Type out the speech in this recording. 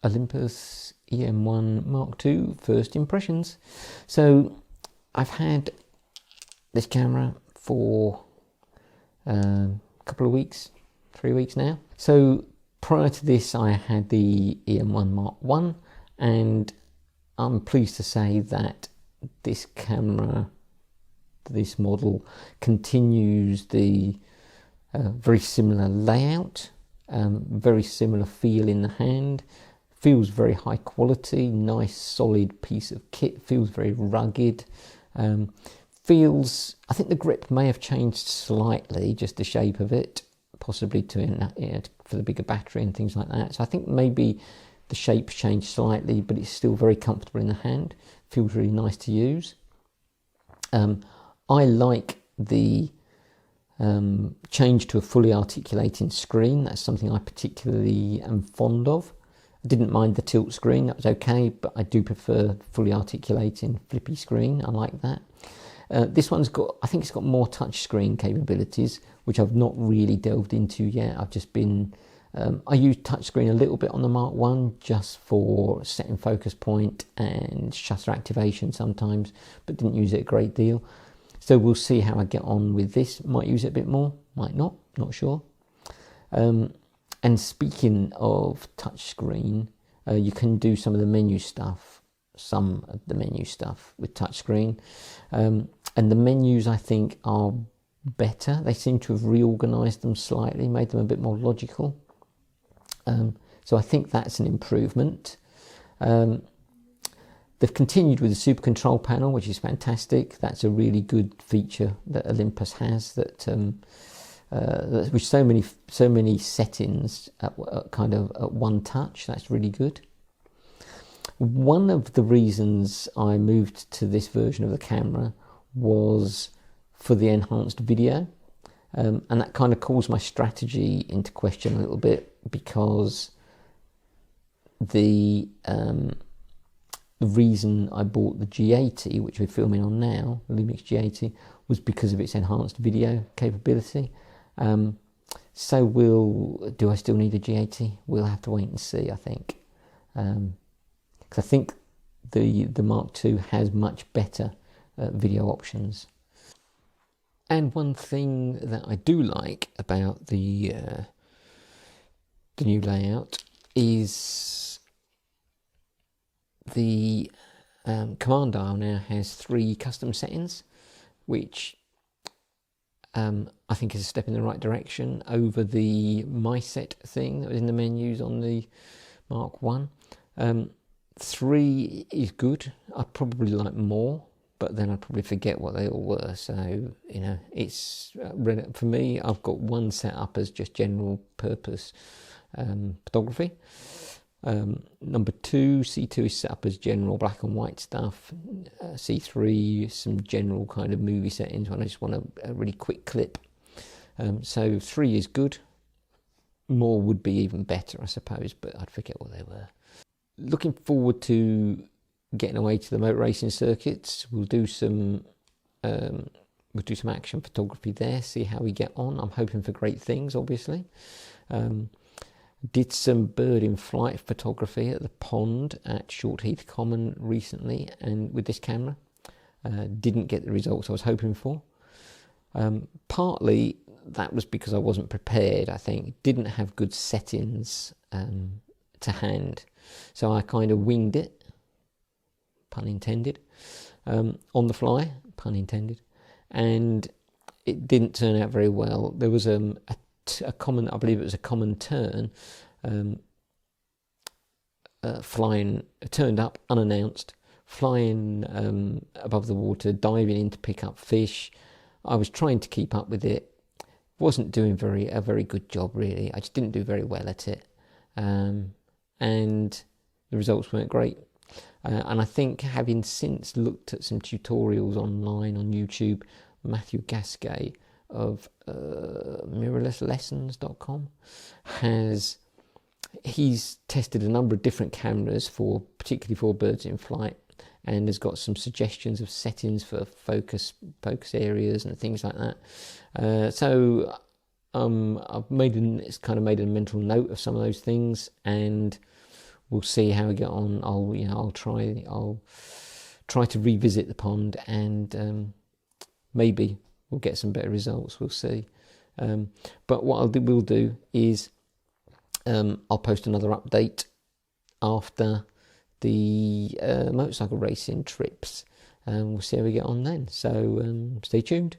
Olympus E-M1 Mark II first impressions. So I've had this camera for a couple of weeks, 3 weeks now. So prior to this I had the E-M1 Mark I, and I'm pleased to say that this camera, this model, continues the very similar layout, very similar feel in the hand, feels very high quality, nice solid piece of kit, feels very rugged, feels, I think the grip may have changed slightly, just the shape of it, possibly for the bigger battery and things like that. So I think maybe the shape's changed slightly, but it's still very comfortable in the hand, feels really nice to use. I like the change to a fully articulating screen. That's something I particularly am fond of. I didn't mind the tilt screen, that was okay, but I do prefer fully articulating flippy screen. I like that. This one's got, I think it's got more touch screen capabilities, which I've not really delved into yet. I've just been, I use touchscreen a little bit on the Mark I just for setting focus point and shutter activation sometimes, but didn't use it a great deal. So we'll see how I get on with this. Might use it a bit more, might not sure. And speaking of touchscreen, you can do some of the menu stuff, with touchscreen. And the menus, I think, are better. They seem to have reorganized them slightly, made them a bit more logical. So I think that's an improvement. They've continued with the super control panel, which is fantastic. That's a really good feature that Olympus has, that with so many settings at one touch. That's really good. One of the reasons I moved to this version of the camera was for the enhanced video, and that kind of calls my strategy into question a little bit, because the reason I bought the G80, which we're filming on now, the Lumix G80, was because of its enhanced video capability. So do I still need a G80? We'll have to wait and see, I think. Because I think the Mark II has much better video options. And one thing that I do like about the new layout is the command dial now has 3 custom settings, which I think is a step in the right direction over the My Set thing that was in the menus on the Mark I. 3 is good. I'd probably like more, but then I'd probably forget what they all were. So, it's for me, I've got one set up as just general purpose photography. Number 2, C2 is set up as general black and white stuff. C3, some general kind of movie settings when I just want a really quick clip. So 3 is good. More would be even better, I suppose, but I'd forget what they were. Looking forward to getting away to the motor racing circuits. We'll do some action photography there, see how we get on. I'm hoping for great things, obviously. Did some bird in flight photography at the pond at Shortheath Common recently, and with this camera, didn't get the results I was hoping for. Partly that was because I wasn't prepared. I think didn't have good settings to hand, so I kind of winged it, pun intended, on the fly, pun intended, and it didn't turn out very well. There was a common, I believe it was a common tern, flying, turned up unannounced, flying above the water, diving in to pick up fish. I was trying to keep up with it, wasn't doing a very good job really. I just didn't do very well at it, and the results weren't great. And I think, having since looked at some tutorials online on YouTube, Matthew Gasquet of mirrorlesslessons.com he's tested a number of different cameras particularly for birds in flight, and has got some suggestions of settings for focus areas and things like that. So I've made a mental note of some of those things, and we'll see how we get on. I'll try to revisit the pond, and maybe we'll get some better results. We'll see. But what we'll do is I'll post another update after the motorcycle racing trips, and we'll see how we get on then. So stay tuned.